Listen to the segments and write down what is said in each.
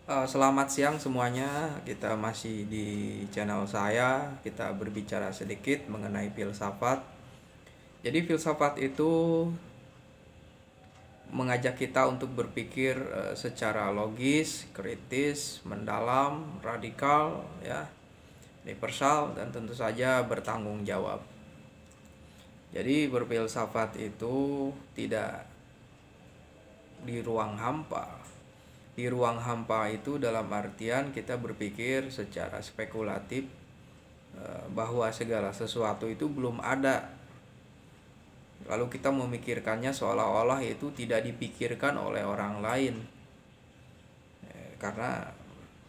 Selamat siang semuanya. Kita masih di channel saya. Kita berbicara sedikit mengenai filsafat. Jadi filsafat itu mengajak kita untuk berpikir secara logis, kritis, mendalam, radikal, ya, universal, dan tentu saja bertanggung jawab. Jadi berfilsafat itu tidak di ruang hampa. Di ruang hampa itu dalam artian kita berpikir secara spekulatif bahwa segala sesuatu itu belum ada. Lalu kita memikirkannya seolah-olah itu tidak dipikirkan oleh orang lain. Karena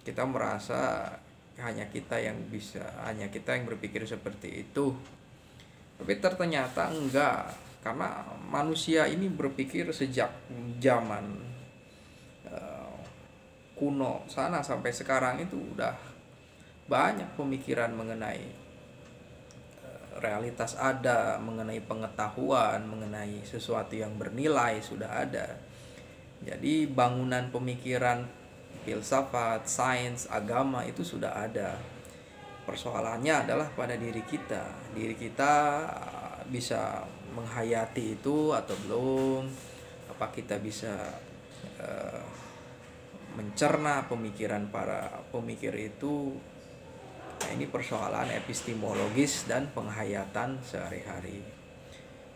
kita merasa hanya kita yang berpikir seperti itu. Tapi ternyata enggak, karena manusia ini berpikir sejak zaman kuno sana sampai sekarang itu udah banyak pemikiran mengenai realitas ada, mengenai pengetahuan, mengenai sesuatu yang bernilai sudah ada. Jadi bangunan pemikiran filsafat, sains, agama itu sudah ada. Persoalannya adalah pada diri kita. Diri kita bisa menghayati itu atau belum? Apa kita bisa mencerna pemikiran para pemikir itu? Nah, ini persoalan epistemologis dan penghayatan sehari-hari.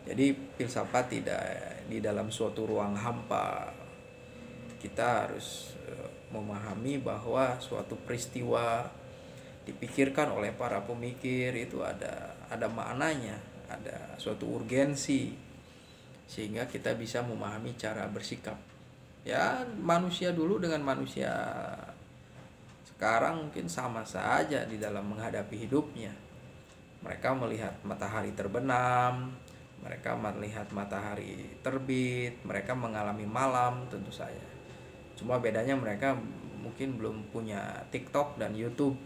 Jadi filsafat tidak di dalam suatu ruang hampa. Kita harus memahami bahwa suatu peristiwa dipikirkan oleh para pemikir itu ada maknanya, ada suatu urgensi, sehingga kita bisa memahami cara bersikap. Ya, manusia dulu dengan manusia sekarang mungkin sama saja di dalam menghadapi hidupnya. Mereka melihat matahari terbenam, mereka melihat matahari terbit, mereka mengalami malam tentu saja. Cuma bedanya mereka mungkin belum punya TikTok dan YouTube.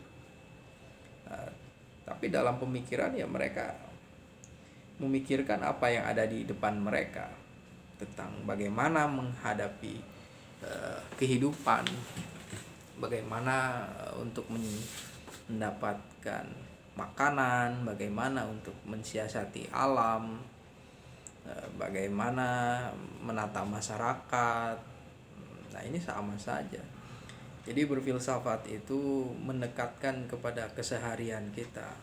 Tapi dalam pemikiran ya mereka memikirkan apa yang ada di depan mereka, tentang bagaimana menghadapi kehidupan, bagaimana untuk mendapatkan makanan, bagaimana untuk mensiasati alam, bagaimana menata masyarakat. Nah, ini sama saja. Jadi berfilsafat itu mendekatkan kepada keseharian kita.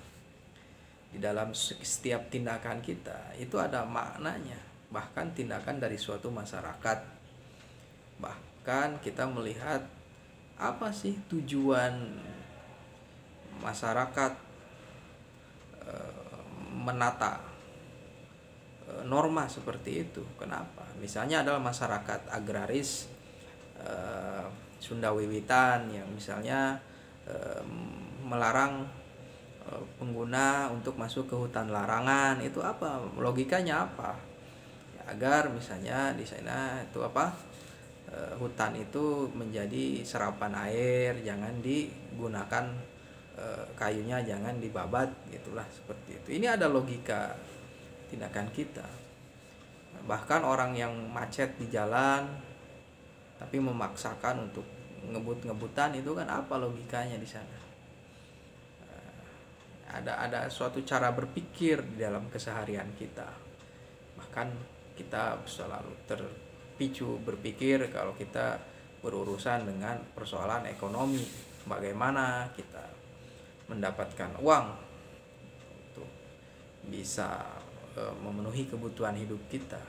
Di dalam setiap tindakan kita itu ada maknanya. Bahkan tindakan dari suatu masyarakat, bahkan kita melihat apa sih tujuan masyarakat menata norma seperti itu. Kenapa? Misalnya adalah masyarakat agraris Sunda Wiwitan yang misalnya melarang pengguna untuk masuk ke hutan larangan. Itu apa? Logikanya apa? Agar misalnya di sana itu hutan itu menjadi serapan air, jangan digunakan kayunya, jangan dibabat, gitulah, seperti itu. Ini ada logika tindakan kita. Bahkan orang yang macet di jalan tapi memaksakan untuk ngebut-ngebutan, itu kan apa logikanya di sana? Ada suatu cara berpikir di dalam keseharian kita. Bahkan kita selalu terpicu berpikir kalau kita berurusan dengan persoalan ekonomi, bagaimana kita mendapatkan uang untuk bisa memenuhi kebutuhan hidup kita.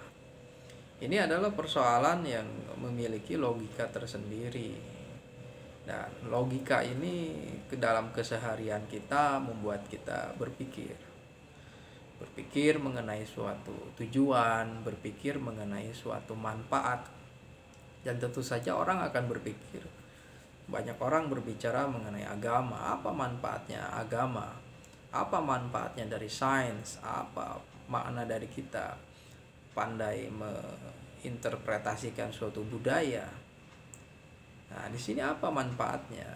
Ini adalah persoalan yang memiliki logika tersendiri, dan logika ini ke dalam keseharian kita membuat kita berpikir mengenai suatu tujuan, berpikir mengenai suatu manfaat. Dan tentu saja orang akan berpikir, banyak orang berbicara mengenai agama. Apa manfaatnya agama? Apa manfaatnya dari sains? Apa makna dari kita pandai menginterpretasikan suatu budaya? Nah, di sini apa manfaatnya?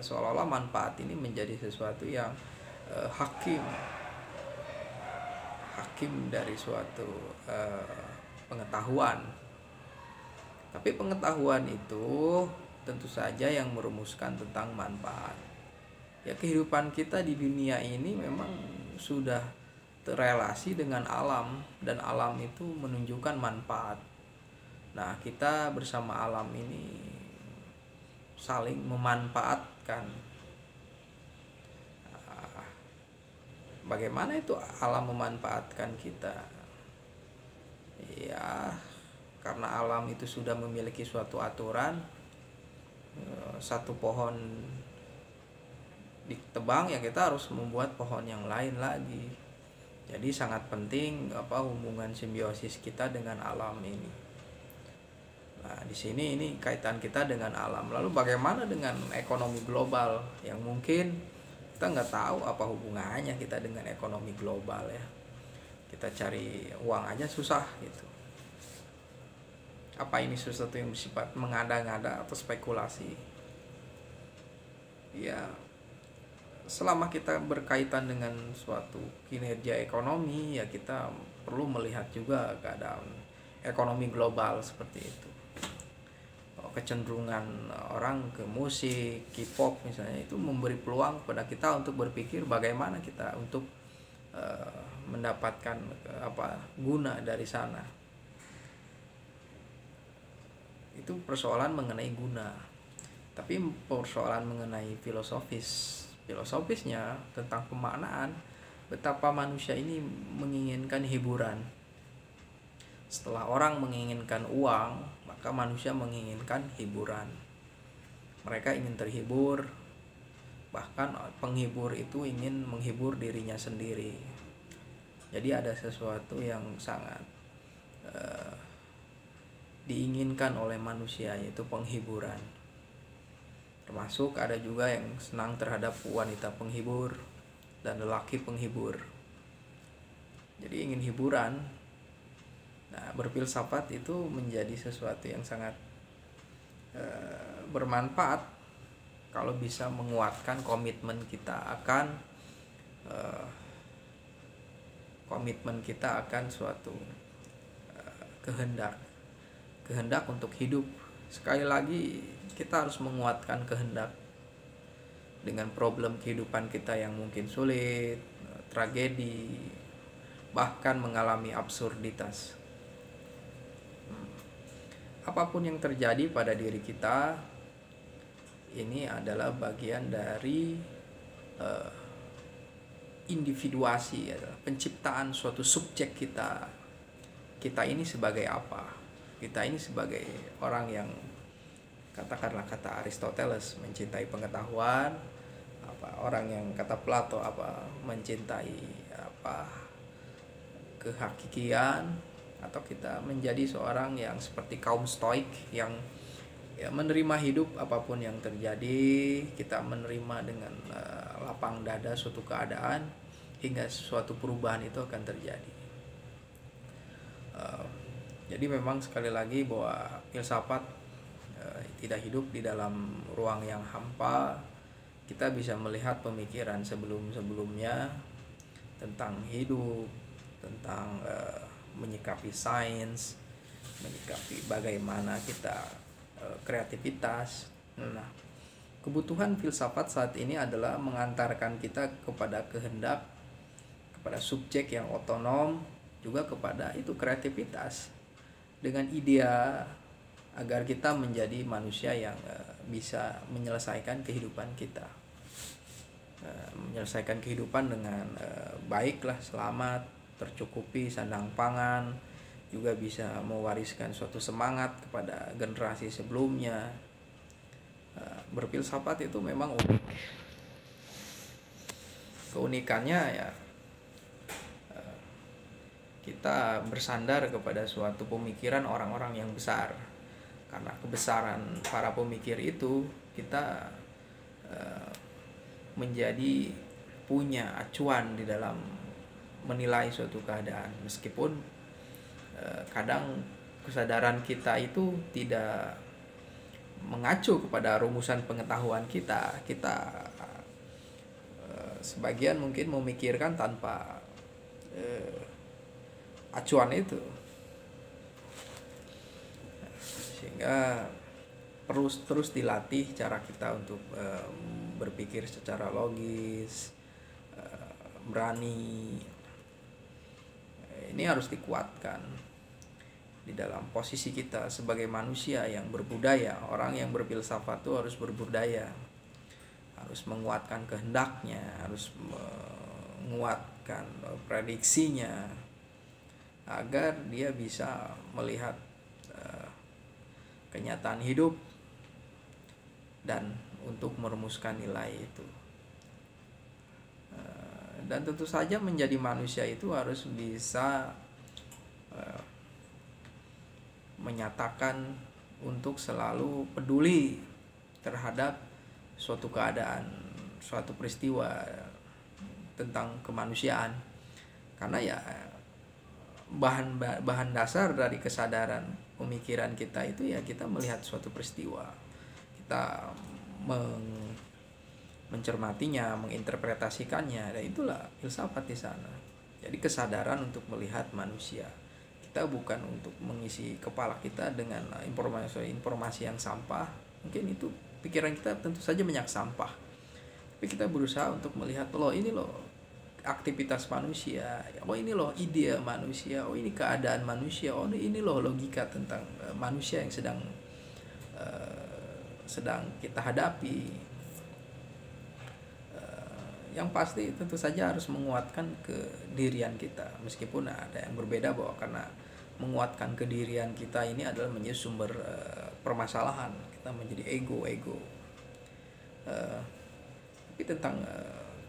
Seolah-olah manfaat ini menjadi sesuatu yang hakim dari suatu pengetahuan. Tapi pengetahuan itu tentu saja yang merumuskan tentang manfaat. Ya, kehidupan kita di dunia ini memang sudah terrelasi dengan alam, dan alam itu menunjukkan manfaat. Nah, kita bersama alam ini saling memanfaatkan. Bagaimana itu alam memanfaatkan kita? Ya, karena alam itu sudah memiliki suatu aturan. Satu pohon ditebang, ya kita harus membuat pohon yang lain lagi. Jadi sangat penting hubungan simbiosis kita dengan alam ini. Nah, di sini ini kaitan kita dengan alam. Lalu bagaimana dengan ekonomi global yang mungkin kita nggak tahu apa hubungannya kita dengan ekonomi global ya. Kita cari uang aja susah gitu. Apa ini sesuatu yang bersifat mengada-ngada atau spekulasi? Ya, selama kita berkaitan dengan suatu kinerja ekonomi, ya kita perlu melihat juga keadaan ekonomi global seperti itu. Kecenderungan orang ke musik, K-pop misalnya, itu memberi peluang kepada kita untuk berpikir bagaimana kita untuk mendapatkan guna dari sana. Itu persoalan mengenai guna. Tapi persoalan mengenai filosofisnya tentang pemaknaan, betapa manusia ini menginginkan hiburan. Setelah orang menginginkan uang, maka manusia menginginkan hiburan. Mereka ingin terhibur, bahkan penghibur itu ingin menghibur dirinya sendiri. Jadi ada sesuatu yang sangat diinginkan oleh manusia, yaitu penghiburan. Termasuk ada juga yang senang terhadap wanita penghibur dan lelaki penghibur. Jadi ingin hiburan. Nah, berfilsafat itu menjadi sesuatu yang sangat bermanfaat kalau bisa menguatkan komitmen kita akan suatu kehendak untuk hidup. Sekali lagi, kita harus menguatkan kehendak dengan problem kehidupan kita yang mungkin sulit, tragedi, bahkan mengalami absurditas. Apapun yang terjadi pada diri kita, ini adalah bagian dari individuasi, penciptaan suatu subjek kita. Kita ini sebagai apa? Kita ini sebagai orang yang, katakanlah kata Aristoteles, mencintai pengetahuan, orang yang kata Plato mencintai kehakikian, atau kita menjadi seorang yang seperti kaum Stoik yang menerima hidup apapun yang terjadi. Kita menerima dengan lapang dada suatu keadaan hingga suatu perubahan itu akan terjadi. Jadi memang sekali lagi bahwa filsafat tidak hidup di dalam ruang yang hampa. Kita bisa melihat pemikiran sebelum-sebelumnya tentang hidup, tentang menyikapi sains, menyikapi bagaimana kita kreativitas. Nah, kebutuhan filsafat saat ini adalah mengantarkan kita kepada kehendak, kepada subjek yang otonom, juga kepada itu kreativitas, dengan idea agar kita menjadi manusia yang bisa menyelesaikan kehidupan kita, menyelesaikan kehidupan dengan baiklah, selamat, tercukupi sandang pangan, juga bisa mewariskan suatu semangat kepada generasi sebelumnya. Berfilsafat itu memang unik. Keunikannya ya kita bersandar kepada suatu pemikiran orang-orang yang besar. Karena kebesaran para pemikir itu, kita menjadi punya acuan di dalam menilai suatu keadaan. Meskipun kadang kesadaran kita itu tidak mengacu kepada rumusan pengetahuan kita. Sebagian mungkin memikirkan tanpa acuan itu, sehingga terus dilatih cara kita untuk berpikir secara logis, berani. Ini harus dikuatkan di dalam posisi kita sebagai manusia yang berbudaya. Orang yang berfilsafat itu harus berbudaya, harus menguatkan kehendaknya, harus menguatkan prediksinya, agar dia bisa melihat kenyataan hidup dan untuk merumuskan nilai itu. Dan tentu saja menjadi manusia itu harus bisa menyatakan untuk selalu peduli terhadap suatu keadaan, suatu peristiwa tentang kemanusiaan. Karena ya bahan dasar dari kesadaran pemikiran kita itu ya kita melihat suatu peristiwa, kita mencermatinya, menginterpretasikannya, dan itulah filsafat di sana. Jadi kesadaran untuk melihat manusia. Kita bukan untuk mengisi kepala kita dengan informasi yang sampah. Mungkin itu pikiran kita tentu saja banyak sampah. Tapi kita berusaha untuk melihat, loh ini loh aktivitas manusia, oh ini loh ide manusia, oh ini keadaan manusia, oh ini loh logika tentang manusia yang sedang kita hadapi. Yang pasti tentu saja harus menguatkan kedirian kita, meskipun ada yang berbeda bahwa karena menguatkan kedirian kita ini adalah menjadi sumber permasalahan, kita menjadi ego. Tapi tentang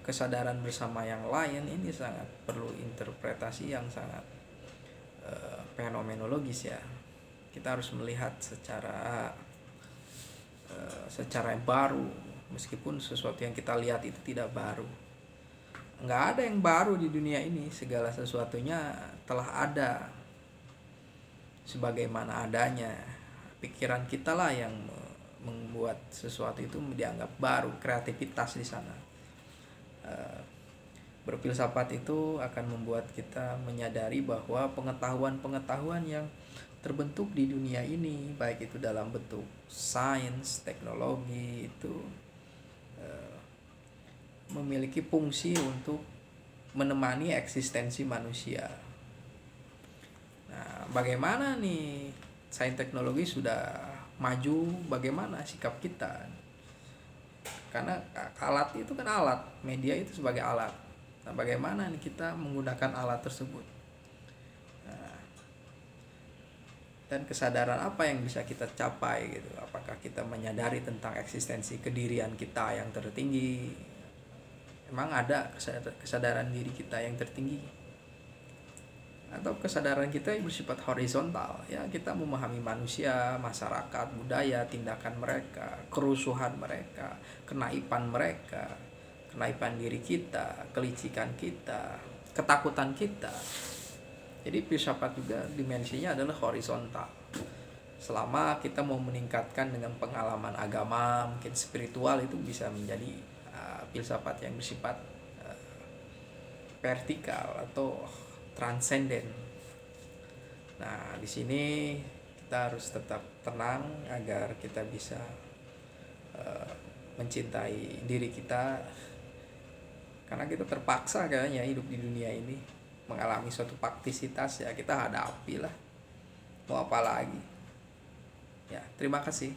kesadaran bersama yang lain ini sangat perlu interpretasi yang sangat fenomenologis ya. Kita harus melihat secara yang baru, meskipun sesuatu yang kita lihat itu tidak baru. Nggak ada yang baru di dunia ini, segala sesuatunya telah ada sebagaimana adanya. Pikiran kita lah yang membuat sesuatu itu dianggap baru, kreativitas di sana. Berfilsafat itu akan membuat kita menyadari bahwa pengetahuan yang terbentuk di dunia ini, baik itu dalam bentuk sains, teknologi, itu memiliki fungsi untuk menemani eksistensi manusia. Nah, bagaimana nih sains teknologi sudah maju, bagaimana sikap kita? Karena alat itu kan alat, media itu sebagai alat. Nah, bagaimana nih kita menggunakan alat tersebut? Nah, dan kesadaran apa yang bisa kita capai gitu? Apakah kita menyadari tentang eksistensi kedirian kita yang tertinggi? Emang ada kesadaran diri kita yang tertinggi? Atau kesadaran kita yang bersifat horizontal, ya kita memahami manusia, masyarakat, budaya, tindakan mereka, kerusuhan mereka, kenaipan mereka, kenaipan diri kita, kelicikan kita, ketakutan kita. Jadi filsafat juga dimensinya adalah horizontal. Selama kita mau meningkatkan dengan pengalaman agama, mungkin spiritual, itu bisa menjadi filsafat yang bersifat vertikal atau transenden. Nah, di sini kita harus tetap tenang agar kita bisa mencintai diri kita, karena kita terpaksa kayaknya hidup di dunia ini mengalami suatu praktisitas, ya kita hadapi lah, mau apa lagi ya. Terima kasih.